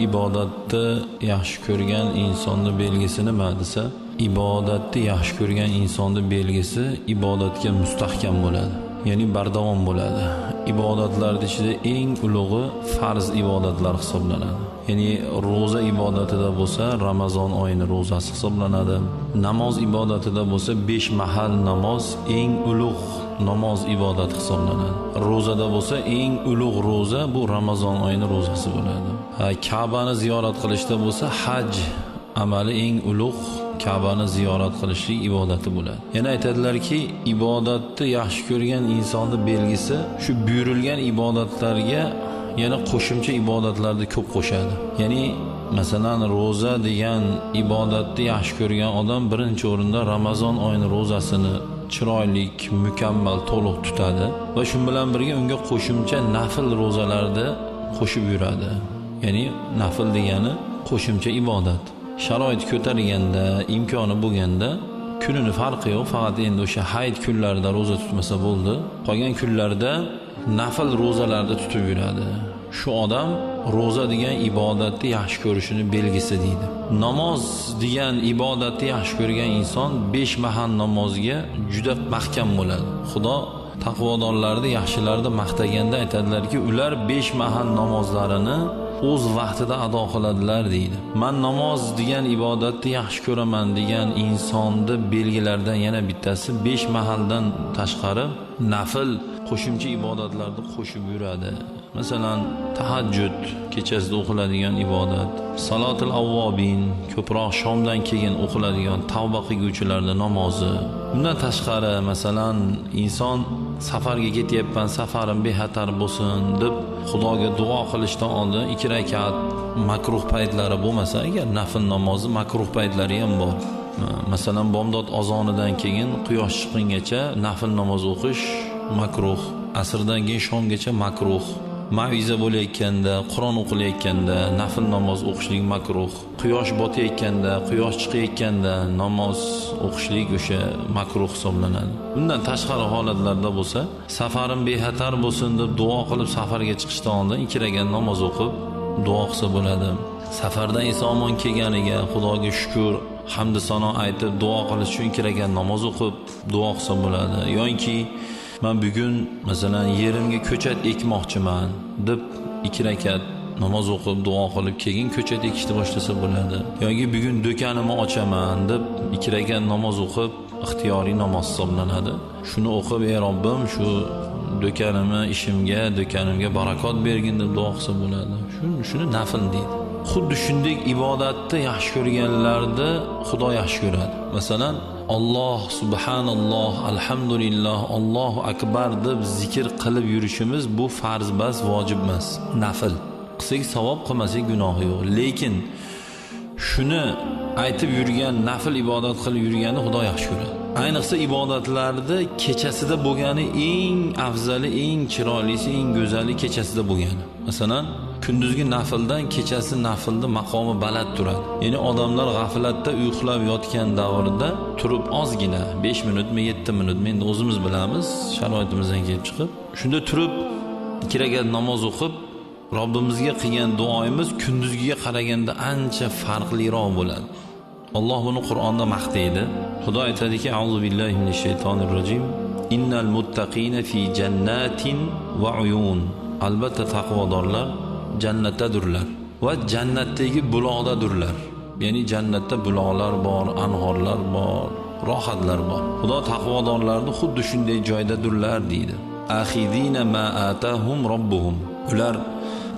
ibodatni yaxshi ko'rgan insonni belgisi nima desa, ibodatni yaxshi ko'rgan insonni belgisi ibodatga mustahkam bo'ladi, ya'ni bardavom bo'ladi. Ibodatlar ichida eng ulug'i farz ibodatlar hisoblanadi. Ya'ni roza ibodatida bo'lsa Ramazon oyining rozasi hisoblanadi. Namoz ibodatida bo'lsa 5 mahal namoz eng ulug' namoz ibodat hisoblanadi. Rozada bo'lsa eng ulug' roza bu Ramazon oyining rozasi bo'ladi. Ka'bani ziyorat qilishda bo'lsa haj amali eng ulug' Ka'bani ziyorat qilishlik ibodati bo'ladi. Yana aytadilarki, ibodatni yaxshi ko'rgan insonning belgisi shu buyurilgan ibodatlarga yana qo'shimcha ibodatlarni ko'p qo'shadi. Ya'ni masalan roza degan ibodatni yaxshi ko'rgan odam birinchi o'rinda Ramazon oyining rozasini chiroylik, mukammal, to'liq tutadi va shu bilan birga unga qo'shimcha nafil rozalarni qo'shib yuradi. Ya'ni nafil degani qo'shimcha ibodat. Sharoit ko'tarilganda, imkoni bo'lganda kunini farqi yo'q, faqat endi o'sha hayit kunlarida roza tutmasa bo'ldi. Qolgan kunlarda nafil rozalarni tutib yuradi. Shu odam roza degan ibodatni yaxshi ko'rishini belgisi deydi. Namoz degan ibodatni yaxshi ko'rgan inson 5 mahal namozga juda mahkam bo'ladi. Xudo taqvodorlarni, yaxshilarni maqtaganda aytadilarki, ular 5 mahal namozlarini o'z vaqtida ado qiladilar deydi. Men namoz degan ibodatni yaxshi ko'raman degan insonni belgilaridan yana bittasi 5 mahaldan tashqari nafil qo'shimcha ibodatlarni qo'shib yuradi. Masalan, tahajjud kechasida o'qiladigan ibodat, salotul avvobin ko'proq shomdan keyin o'qiladigan tavba qilguvchilarning namozi. Bundan tashqari masalan inson safarga ketyapman, safarim bexatar bo'lsin deb Xudoga duo qilishdan oldin 2 rakat makruh paytlari bo'lmasa, agar nafil namozi makruh paytlari ham bor. Masalan, bomdod azonidan keyin quyosh chiqqungacha nafil namoz o'qish makruh. Asrdan keyin shomgacha makruh. Maviza bo'layotganda, Qur'on o'qilayotganda nafil namoz o'qishlik makruh. Quyosh botayotganda, quyosh chiqayotganda namoz o'qishlik o'sha makruh hisoblanadi. Bundan tashqari holatlarda bo'lsa, safarim bexatar bo'lsin deb duo qilib safarga chiqishdan oldin 2 rakat namoz o'qib duo qilsa bo'ladi. Safardan eson-omon kelganiga Xudoga shukr, hamd sano aytib duo qilish uchun 2 rakat namoz o'qib duo qilsa bo'ladi. Yoki men bugun masalan yerimga ko'chat ekmoqchiman deb 2 rakat namoz o'qib duo qilib keyin ko'chat ekishni boshlasa bo'ladi. Yoki bugun do'konimni ochaman deb 2 rakat namoz o'qib ixtiyoriy namoz hisoblanadi. Shuni o'qib, ey Robbim, shu do'konimni, ishimga, do'konimga barakot bergin deb duo qilsa bo'ladi. Shuni nafil deydi. Xuddi shunday ibodatni yaxshi ko'rganlarni Xudo yaxshi ko'radi. Masalan, Alloh subhanalloh, alhamdulillah, Allohu akbar deb zikr qilib yurishimiz bu farz bas, vojib emas, nafil. Qilsak savob, qilmasak gunohi yo'q. Lekin shuni aytib yurgan, nafil ibodat qilib yurganni Xudo yaxshi ko'radi. Ayniqsa ibodatlarda kechasida bo'lgani eng afzali, eng chiroylisi, eng go'zali kechasida bo'lgani. Masalan, kunduzgi nafildan kechasi nafilda maqomi baland turadi. Ya'ni odamlar g'aflatda uxlab yotgan davrda turib ozgina 5 minutmi, 7 minutmi endi o'zimiz bilamiz, sharoitimizdan kelib chiqib, shunda turib 2 rakat namoz o'qib Robbimizga qilgan duoyimiz kunduzgiga qaraganda ancha farqliroq bo'ladi. Alloh buni Qur'onda maqtaydi. Xudo aytadiki, A'udhu billahi minash shaytonir rojim. Innal muttaqina fi jannatin va uyun. Albatta taqvodorlar jannatdadurlar va jannatdagi buloqdadurlar. Ya'ni jannatda buloqlar bor, anhorlar bor, rohatlar bor. Xudo taqvodorlarni xuddi shunday joydadurlar deydi. Akhidina ma atahum robbuhum. Ular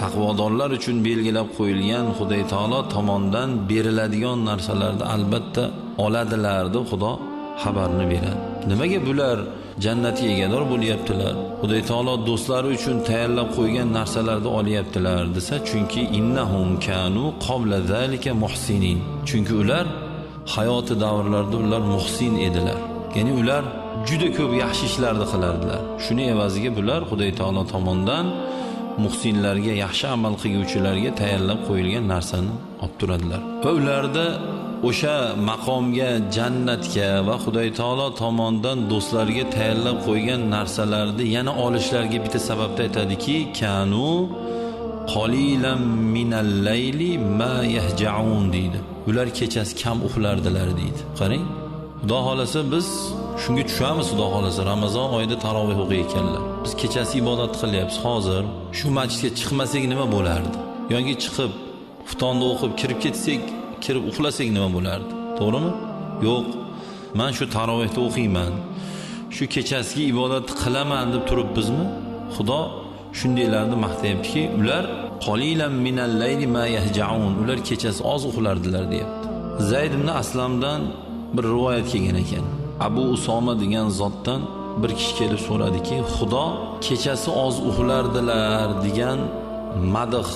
taqvodorlar uchun belgilab qo'yilgan Xudo taolo tomonidan beriladigan narsalarni albatta oladilar deb Xudo xabarni beradi. Nimaga bular jannatga egador bo'lyaptilar? Xudo taolo do'stlari uchun tayyorlab qo'ygan narsalarni olyaptilar desa, chunki innahum kanu qabla zalika muhsinin. Chunki ular hayoti davrlarida ular muhsin edilar. Ya'ni ular juda ko'p yaxshi ishlarni qilardilar. Shuni evaziga bular Xudo taolo tomonidan muhsinlarga, yaxshi amal qiluvchilarga tayyorlab qo'yilgan narsani olib turadilar. Va ularda o'sha maqomga, jannatga va Xudo taolo tomonidan do'stlarga tayyorlab qo'ygan narsalarni yana olishlariga bitta sababda aytadiki, kanu qalilan minal layli ma yahja'un deydi. Ular kechasi kam uxlardilar deydi. Qarang, Xudo xolasa biz shunga tushamiz. Xudo xolasa Ramazon oyida tarovih o'qiyotganlar. Biz kechasi ibodat qilyapmiz. Hozir shu masjidga chiqmasak nima bo'lardi? Yoki chiqib xuftonni o'qib kirib ketsak, kirib uxlasak nima bo'lardi? To'g'rimi? Yo'q. Men shu tarovihni o'qiyman. Shu kechasiga ibodat qilaman deb turibmizmi? Xudo shundaylarni maqtayaptiki, ular qalilan minal layli ma yahja'un. Ular kechasi oz uxlardilar deyapti. Zayd ibn Aslamdan bir rivoyat kelgan ekan. Abu Usoma degan zotdan bir kishi kelib so'radiki, Xudo kechasi oz uxlardilar degan madh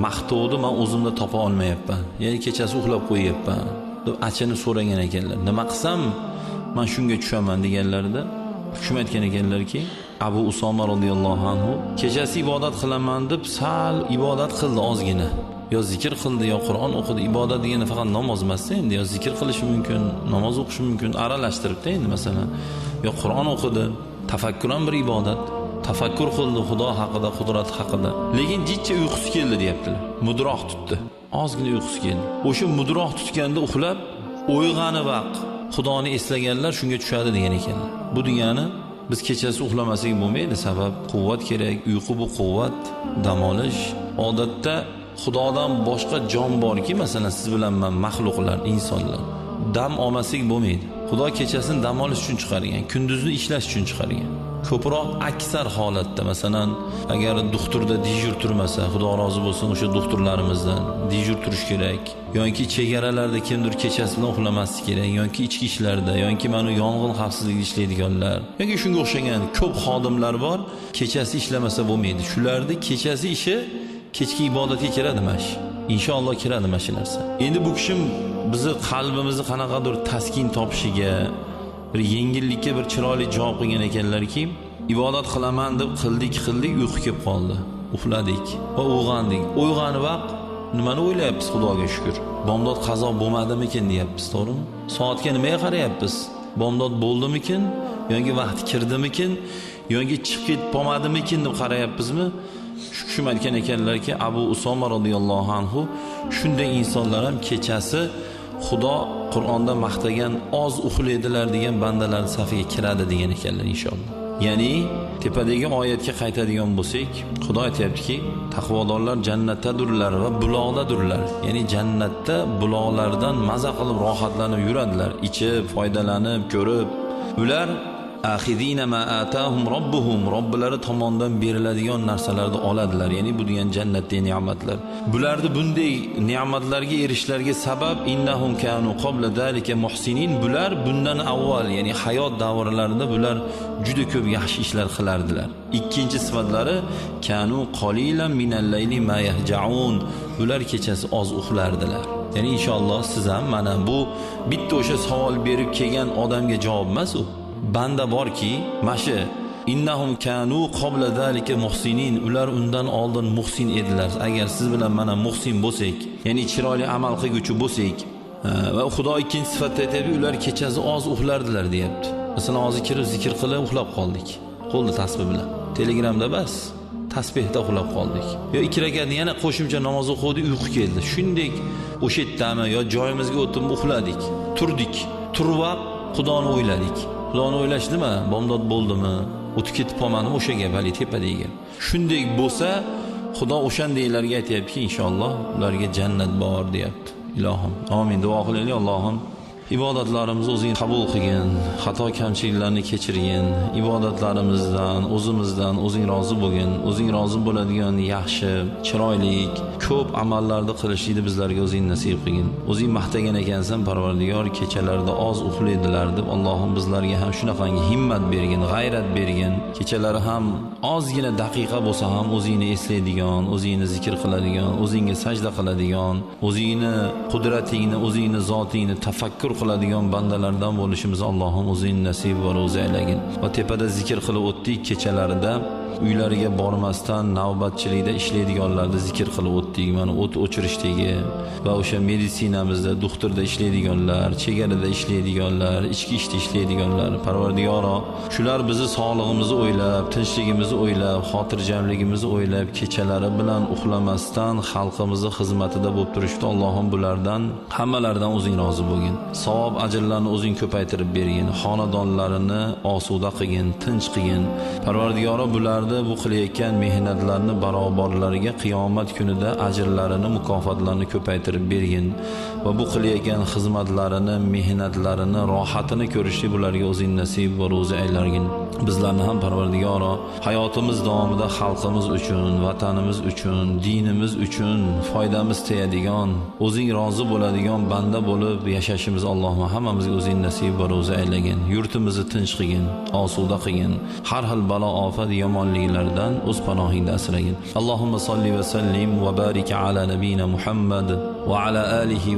maqtovni men o'zimda topa olmayapman. Ya'ni kechasi uxlab qo'yapman deb achinib so'ragan ekanlar. Nima qilsam men shunga tushaman deganlarida hukm aytgan ekanlarki, Abu Usoma radhiyallohu anhu kechasi ibodat qilaman deb sal ibodat qildi ozgina. Yo zikr qildi, yo Qur'on o'qidi. Ibodat degani faqat namoz emas endi, yo zikr qilish mumkin, namoz o'qish mumkin, aralashtiribdi endi masalan. Yo Qur'on o'qidi, tafakkur ham bir ibodat. Tafakkur qildi Xudo haqida, qudrat haqida. Lekin jichcha uyqusi keldi deyaptilar. Mudroq tutdi. Ozgina uyqusi keldi. O'sha mudroq tutganda uxlab, uyg'oni vaqt Xudoni eslaganlar shunga tushadi degan ekanlar. Bu degani biz kechasi uxlamasak bo'lmaydi, sabab quvvat kerak. Uyqu bu quvvat, dam olish. Odatda Xudodan boshqa jon borki, masalan siz bilan men maxluqlar, insonlar dam olmasak bo'lmaydi. Xudo kechasini dam olish uchun chiqargan, kunduzni ishlash uchun chiqargan. Ko'proq aksar holatda, masalan, agar doktorda dijur turmasa, Xudo rozi bo'lsin, o'sha doktorlarimizdan dijur turish kerak, yoki chegaralarda kimdir kechasi bilan uxlamaslik kerak, yoki ichki ishlarda, yoki mana yong'in xavfsizligida ishlaydiganlar, yoki shunga o'xshagan ko'p xodimlar bor, kechasi ishlamasa bo'lmaydi. Shularni kechasi ishi kechki ibodatga kiradi mash. Inshaalloh kiradi mash narsa. Endi bu kishim bizni qalbimizni qanaqadir taskin topishiga, bir yengillikka bir chiroyli javob qilgan ekanlarki, ibodat qilaman deb qildik, uyqu kelib qoldi. Uxladik va uyg'ondik. Uyg'oni vaqt nimani o'ylayapmiz? Xudoga shukr. Bomdod qazo bo'lmadimikin deyapmiz, to'g'rimi? Soatga nimaga qarayapmiz? Bomdod bo'ldimikin, yoki vaqt kirdimikin, yoki chiqib ketib qolmadimikin deb qarayapmizmi? Shu kishim aytgan ekanlarki, Abu Usoma radhiyallohu anhu shunday insonlar ham kechasi Xudo Qur'onda maqtagan oz uxlaydilar degan bandalar safiga kiradi degan ekanlar inshaalloh. Ya'ni tepadagi oyatga qaytadigan bo'lsak, Xudo aytayaptiki, taqvodorlar jannatdadurlar va buloqdadurlar. Ya'ni jannatda buloqlardan maza qilib rohatlanib yuradilar, ichib, foydalanib, ko'rib. Ular axidina ma atahum robbuhum, robbilari tomonidan beriladigan narsalarni oladilar. Ya'ni bu degan jannatdagi ne'matlar. Bularni bunday ne'matlarga erishishlarga sabab innahum kanu qabla zalika muhsinin. Bular bundan avval, ya'ni hayot davrlarida bular juda ko'p yaxshi ishlar qilardilar. Ikkinchi sifatlari kanu qalilan minal layli ma yahja'un. Bular kechasi oz uxlardilar. Ya'ni inshaalloh siz ham mana bu bitta o'sha savol berib kelgan odamga javob emas u. Banda borki, mashi innahum kanu qabla zalika muhsinin, ular undan oldin muhsin edilar. Agar siz bilan mana muhsin bo'lsak, ya'ni chiroyli amal qilguvchi bo'lsak, va Xudo ikkinchi sifatda aytadi, ular kechasi oz uxlardilar deyapti. Masalan, hozir kirib zikr qilib uxlab qoldik. Qo'lda tasbih bilan. Telegramda bas, tasbihda uxlab qoldik. Yo 2 rakat yana qo'shimcha namoz o'qidik, uyqu keldi. Shunday o'sha yerdami yo joyimizga o'tib uxladik. Turdik. Turib Xudoni o'yladik. Xudoni o'ylash nima? Bomdod bo'ldimi? O'tib ketib qolmadimi? O'sha gap, hali tepadagi. Shunday bo'lsa, Xudo o'shandaylarga aytayaptiki, inshaalloh ularga jannat bor deyapti. Ilohim, amin. Duo qilaylik. Allohim ibodatlarimizni o'zing qabul qilgin, xato kamchiliklarni kechirgin, ibodatlarimizdan, o'zimizdan o'zing rozi bo'lgin, o'zing rozi bo'ladigan yaxshi, chiroyli, ko'p amallarni qilishni bizlarga o'zing nasib qilgin. O'zing maqtagan ekansan, Parvardigor, kechalarda oz uxlaydilar deb Allohim bizlarga ham shunaqangi himmat bergin, g'ayrat bergin. Kechalari ham ozgina daqiqa bo'lsa ham o'zingni eslaydigan, o'zingni zikr qiladigan, o'zingga sajda qiladigan, o'zingni qudratingni, o'zingni zotingni tafakkur qiladigan bandalardan bo'lishimizni Allohim o'zing nasib va ro'za aylagin. Va tepada zikr qilib o'tdik kechalarida uylariga bormasdan navbatchilikda ishlaydiganlarni zikr qilib o'tdik. Mana o't o'chirishdagi va o'sha meditsinamizda, doktorda ishlaydiganlar, chegarada ishlaydiganlar, ichki ishda ishlaydiganlar, Parvardigoro, shular bizni sog'lig'imizni o'ylab, tinchligimizni o'ylab, xotirjamligimizni o'ylab, kechalari bilan uxlamasdan xalqimizni xizmatida bo'lib turishdi. Allohim bulardan hammalaridan o'zing rozi bo'lgin. Savob ajrlarni o'zing ko'paytirib bergin. Xonadonlarini osuda qilgin, tinch qilgin. Parvardigoro, bular bu qilayotgan mehnatlarni barobarlariga qiyomat kunida ajrlarini, mukofotlarini ko'paytirib bergin va bu qilayotgan xizmatlarini, mehnatlarini, rohatini ko'rishni bularga o'zing nasib va ro'za aylargin. Bizlarni ham Parvardigoro hayotimiz davomida xalqimiz uchun, vatanimiz uchun, dinimiz uchun foydamiz tegadigan, o'zing rozi bo'ladigan banda bo'lib yashashimiz Allohim hammamizga o'zing nasib va ro'za aylagin. Yurtimizni tinch qilgin, osuda qilgin. Har xil balo ofat yomonliklardan o'z panohingda asragin. Allohumma solli va sallim va barik ala nabiyina Muhammad va ala alihi